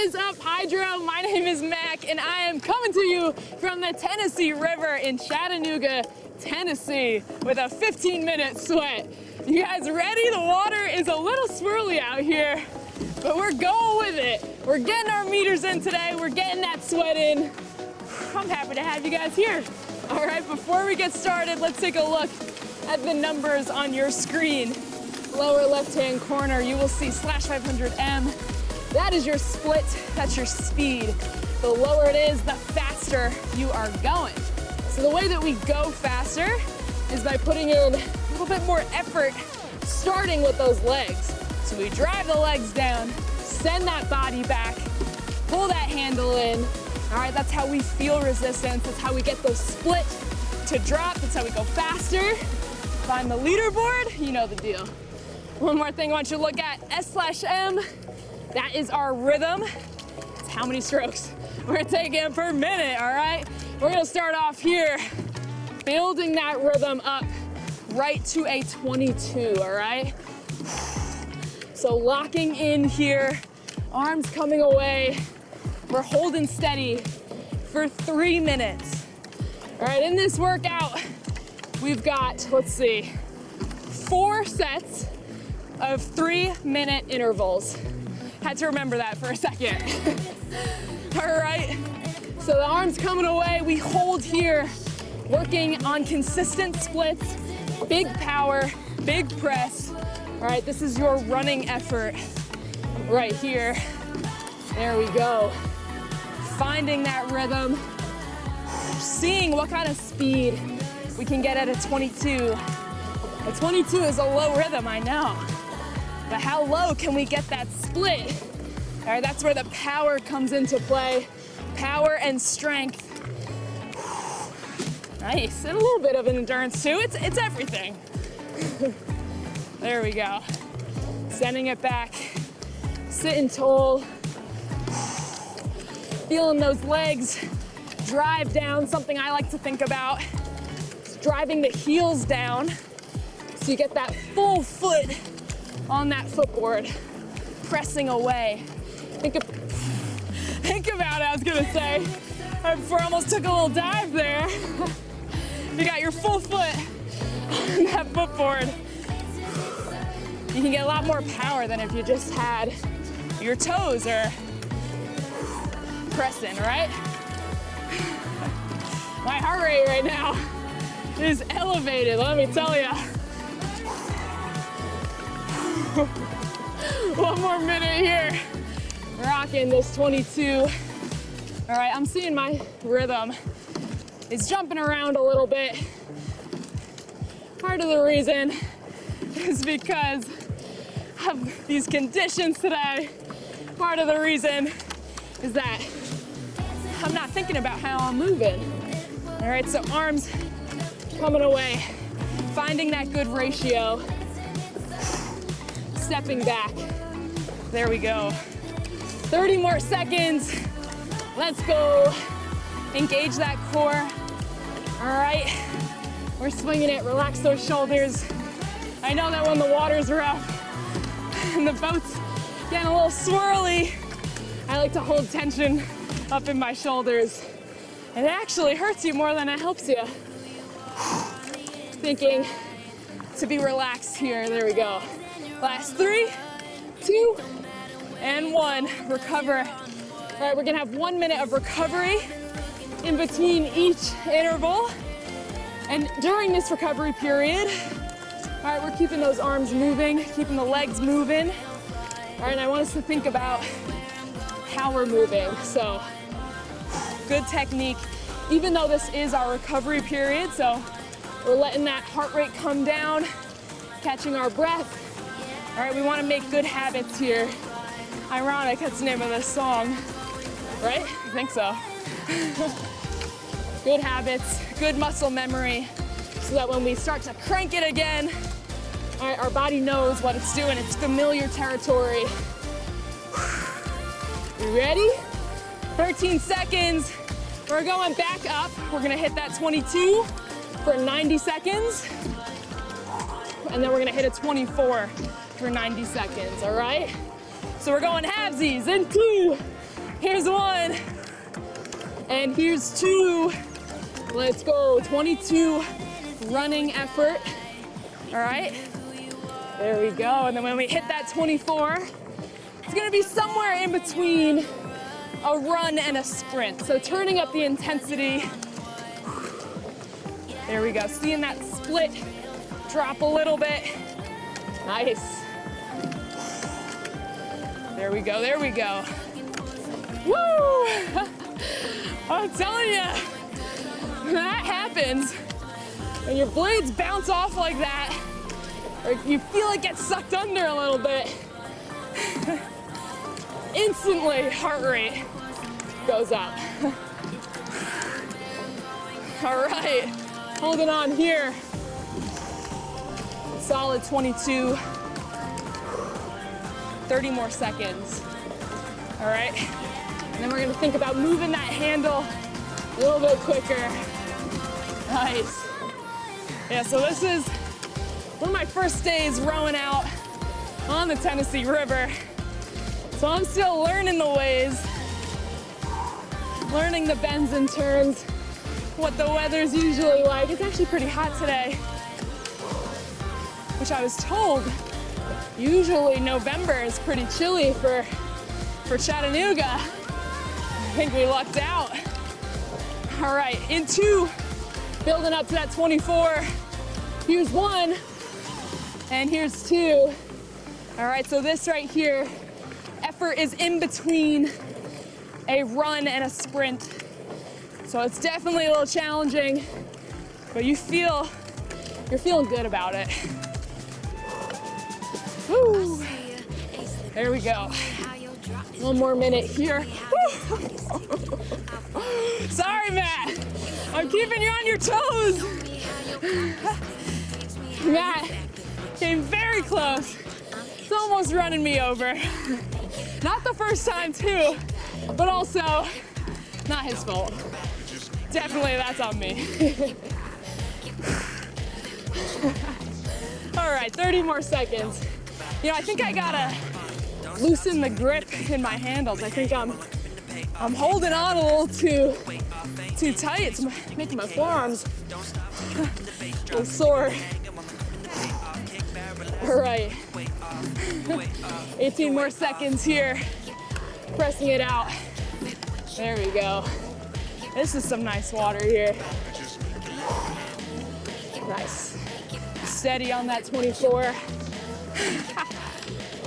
is up, Hydro? My name is Mac, and I am coming to you from the Tennessee River in Chattanooga, Tennessee, with a 15-minute sweat. You guys ready? The water is a little swirly out here, but we're going with it. We're getting our meters in today. We're getting that sweat in. I'm happy to have you guys here. All right, before we get started, let's take a look at the numbers on your screen. Lower left-hand corner, you will see /500M. That is your split, that's your speed. The lower it is, the faster you are going. So the way that we go faster is by putting in a little bit more effort, starting with those legs. So we drive the legs down, send that body back, pull that handle in. All right, that's how we feel resistance. That's how we get those split to drop. That's how we go faster. Find the leaderboard, you know the deal. One more thing I want you to look at, S/M. That is our rhythm. It's how many strokes we're taking per minute, all right? We're gonna start off here, building that rhythm up right to a 22, all right? So locking in here, arms coming away. We're holding steady for 3 minutes. All right, in this workout, we've got, let's see, 4 sets of 3-minute intervals. Had to remember that for a second. All right, so the arms coming away, we hold here, working on consistent splits, big power, big press. All right, this is your running effort right here. There we go. Finding that rhythm, seeing what kind of speed we can get at a 22. A 22 is a low rhythm, I know. But how low can we get that split? All right, that's where the power comes into play. Power and strength. Nice, and a little bit of an endurance too. It's everything. There we go. Sending it back, sitting tall. Feeling those legs drive down. Something I like to think about is driving the heels down so you get that full foot on that footboard, pressing away. Think about it, I was gonna say, before I almost took a little dive there. You got your full foot on that footboard. You can get a lot more power than if you just had your toes or pressing, right? My heart rate right now is elevated, let me tell you. One more minute here. Rocking this 22. All right, I'm seeing my rhythm is jumping around a little bit. Part of the reason is because of these conditions today. Part of the reason is that I'm not thinking about how I'm moving. All right, so arms coming away, finding that good ratio, stepping back. There we go. 30 more seconds. Let's go. Engage that core. All right, we're swinging it. Relax those shoulders. I know that when the water's rough and the boat's getting a little swirly, I like to hold tension up in my shoulders. It actually hurts you more than it helps you. Thinking to be relaxed here. There we go. Last 3, 2, and 1. Recover. All right, we're gonna have 1 minute of recovery in between each interval. And during this recovery period, all right, we're keeping those arms moving, keeping the legs moving. All right, and I want us to think about how we're moving. So, good technique, even though this is our recovery period, so we're letting that heart rate come down, catching our breath. All right, we wanna make good habits here. Ironic, that's the name of this song, right? I think so. Good habits, good muscle memory, so that when we start to crank it again, all right, our body knows what it's doing. It's familiar territory. You ready? 13 seconds. We're going back up. We're gonna hit that 22 for 90 seconds. And then we're gonna hit a 24 for 90 seconds, all right? So we're going halvesies in 2, Here's 1. And here's 2. Let's go. 22 running effort. All right. There we go. And then when we hit that 24, it's gonna be somewhere in between a run and a sprint. So turning up the intensity. There we go. Seeing that split drop a little bit. Nice. There we go, there we go. Woo! I'm telling you, that happens when your blades bounce off like that, or you feel it get sucked under a little bit. Instantly, heart rate goes up. All right, holding on here. Solid 22. 30 more seconds. All right, and then we're gonna think about moving that handle a little bit quicker. Nice. Yeah, so this is one of my first days rowing out on the Tennessee River. So I'm still learning the ways, learning the bends and turns, what the weather's usually like. It's actually pretty hot today, which I was told usually November is pretty chilly for Chattanooga. I think we lucked out. All right, in 2, building up to that 24. Here's 1, and here's 2. All right, so this right here, effort is in between a run and a sprint. So it's definitely a little challenging, but you're feeling good about it. Woo. There we go. 1 more minute here. Sorry, Matt. I'm keeping you on your toes. Matt came very close. It's almost running me over. Not the first time, too, but also not his fault. Definitely, that's on me. All right, 30 more seconds. You know, I think I gotta loosen the grip in my handles. I think I'm holding on a little too tight. It's making my forearms a little sore. All right, 18 more seconds here. Pressing it out. There we go. This is some nice water here. Nice. Steady on that 24.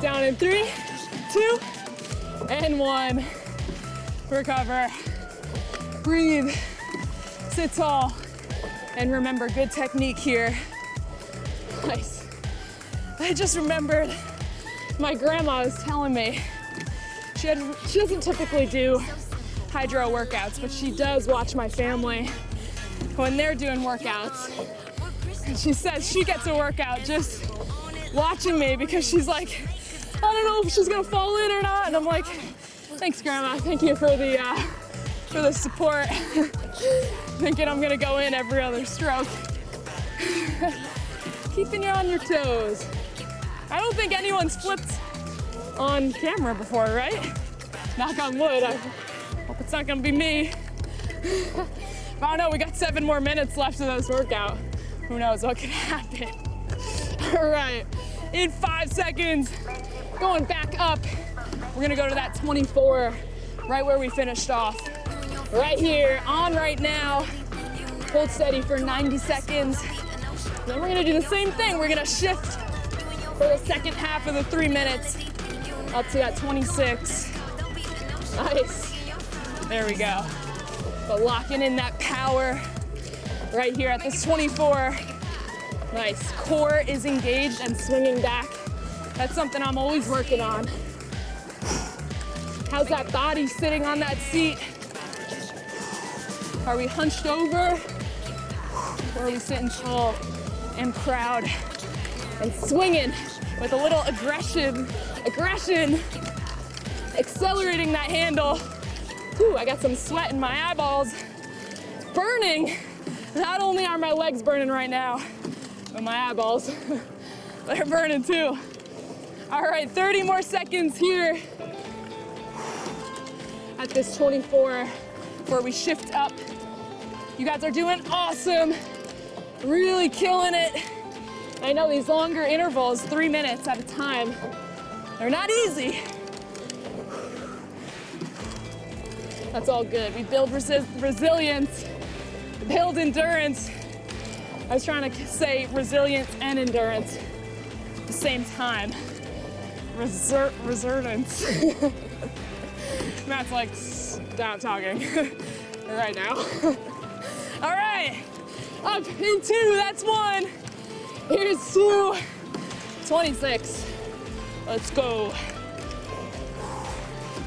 Down in 3, 2, and 1. Recover. Breathe. Sit tall. And remember, good technique here. Nice. I just remembered my grandma was telling me she doesn't typically do hydro workouts, but she does watch my family when they're doing workouts. And she says she gets a workout just watching me because she's like, I don't know if she's gonna fall in or not. And I'm like, thanks, Grandma. Thank you for the support. Thinking I'm gonna go in every other stroke. Keeping you on your toes. I don't think anyone's flipped on camera before, right? Knock on wood. I hope it's not gonna be me. I don't know, we got 7 more minutes left of this workout. Who knows what could happen. All right, in 5 seconds, going back up. We're gonna go to that 24, right where we finished off. Right here, on right now. Hold steady for 90 seconds. Then we're gonna do the same thing. We're gonna shift for the second half of the 3 minutes up to that 26. Nice. There we go. But locking in that power right here at this 24. Nice. Core is engaged and swinging back. That's something I'm always working on. How's that body sitting on that seat? Are we hunched over? Or are we sitting tall and proud and swinging with a little aggression, accelerating that handle. Whew, I got some sweat in my eyeballs. It's burning. Not only are my legs burning right now, but my eyeballs, they're burning too. All right, 30 more seconds here. at this 24 where we shift up. You guys are doing awesome. Really killing it. I know these longer intervals, 3 minutes at a time, they're not easy. That's all good. We build resilience, build endurance. I was trying to say resilience and endurance at the same time. Resurgence. Matt's like, stop talking right now. All right, up in 2, that's 1. Here's 2, 26. Let's go.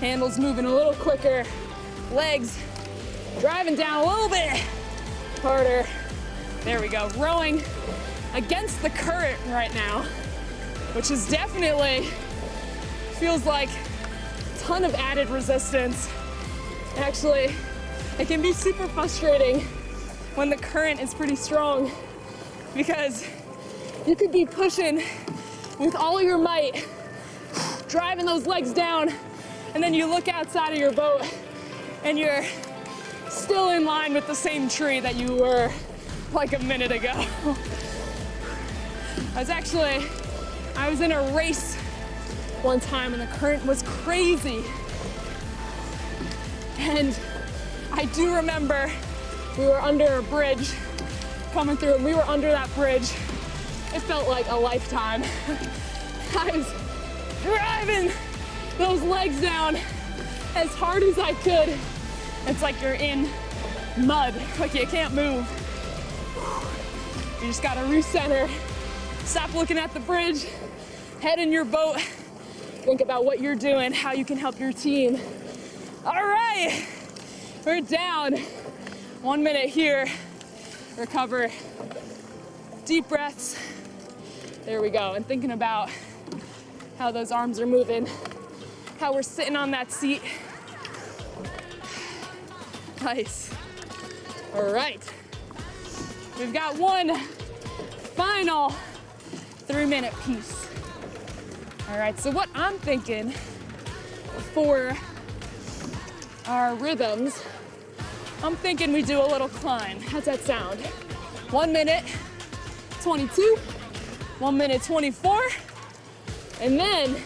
Handles moving a little quicker. Legs driving down a little bit harder. There we go. Rowing against the current right now, which is definitely feels like a ton of added resistance. Actually, it can be super frustrating when the current is pretty strong because you could be pushing with all your might, driving those legs down, and then you look outside of your boat and you're still in line with the same tree that you were like a minute ago. I was in a race one time and the current was crazy. And I do remember we were under a bridge coming through and we were under that bridge. It felt like a lifetime. I was driving those legs down as hard as I could. It's like you're in mud, like you can't move. You just gotta recenter, stop looking at the bridge, head in your boat, think about what you're doing, how you can help your team. All right, we're down. 1 minute here, recover, deep breaths. There we go, and thinking about how those arms are moving, how we're sitting on that seat. Nice. All right. We've got one final 3-minute piece. All right, so what I'm thinking for our rhythms, I'm thinking we do a little climb. How's that sound? 1 minute 22, 1 minute 24, and then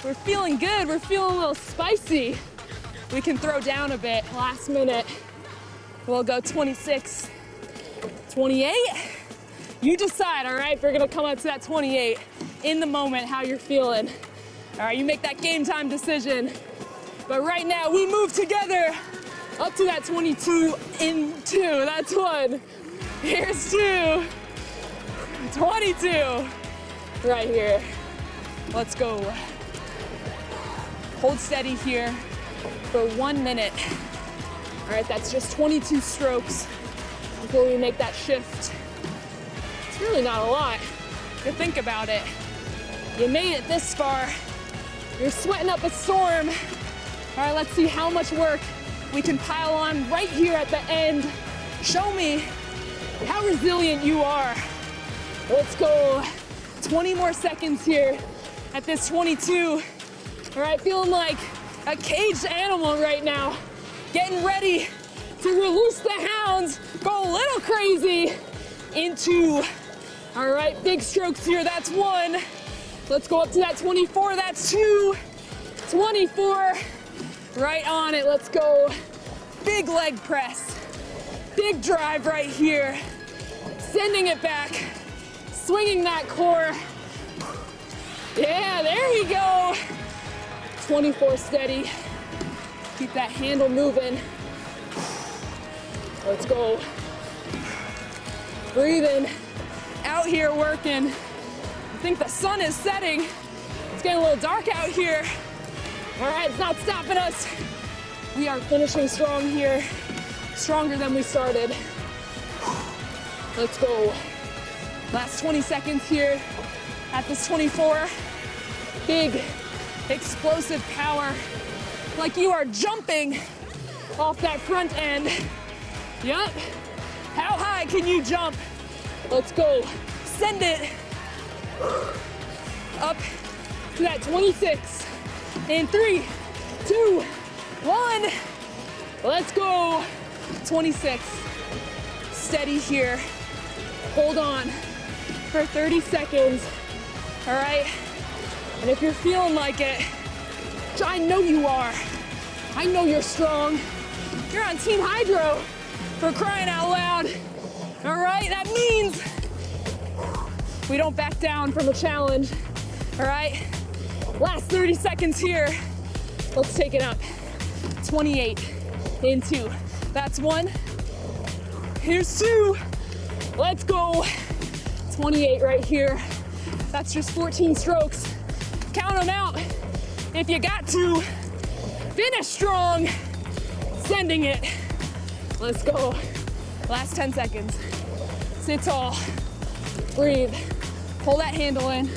we're feeling good, we're feeling a little spicy. We can throw down a bit. Last minute, we'll go 26, 28. You decide, all right? We're gonna come up to that 28 in the moment, how you're feeling. All right, you make that game time decision. But right now, we move together up to that 22 in 2. That's 1. Here's 2. 22. Right here. Let's go. Hold steady here for 1 minute. All right, that's just 22 strokes before we make that shift. It's really not a lot if you think about it. You made it this far. You're sweating up a storm. All right, let's see how much work we can pile on right here at the end. Show me how resilient you are. Let's go. 20 more seconds here at this 22. All right, feeling like a caged animal right now. Getting ready to release the hounds, go a little crazy into, all right, big strokes here, that's 1. Let's go up to that 24, that's 2. 24, right on it, let's go. Big leg press, big drive right here. Sending it back, swinging that core. Yeah, there you go. 24 steady. Keep that handle moving. Let's go. Breathing. Out here working. I think the sun is setting. It's getting a little dark out here. All right, it's not stopping us. We are finishing strong here. Stronger than we started. Let's go. Last 20 seconds here at this 24. Big, explosive power. Like you are jumping off that front end. Yup. How high can you jump? Let's go. Send it up to that 26. In 3, 2, 1. Let's go. 26. Steady here. Hold on for 30 seconds. All right? And if you're feeling like it, which I know you are, I know you're strong. You're on Team Hydrow, for crying out loud. All right? That means we don't back down from a challenge. All right? Last 30 seconds here. Let's take it up. 28 in 2. That's 1. Here's 2. Let's go. 28 right here. That's just 14 strokes. Count them out if you got to. Finish strong. Sending it. Let's go. Last 10 seconds. Sit tall. Breathe. Pull that handle in.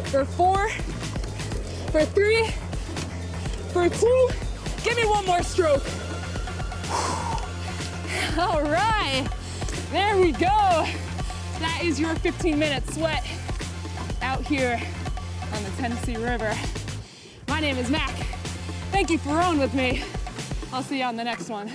For 4. For 3. For 2. Give me one more stroke. All right. There we go. That is your 15-minute sweat out here on the Tennessee River. My name is Mac. Thank you for rowing with me. I'll see you on the next one.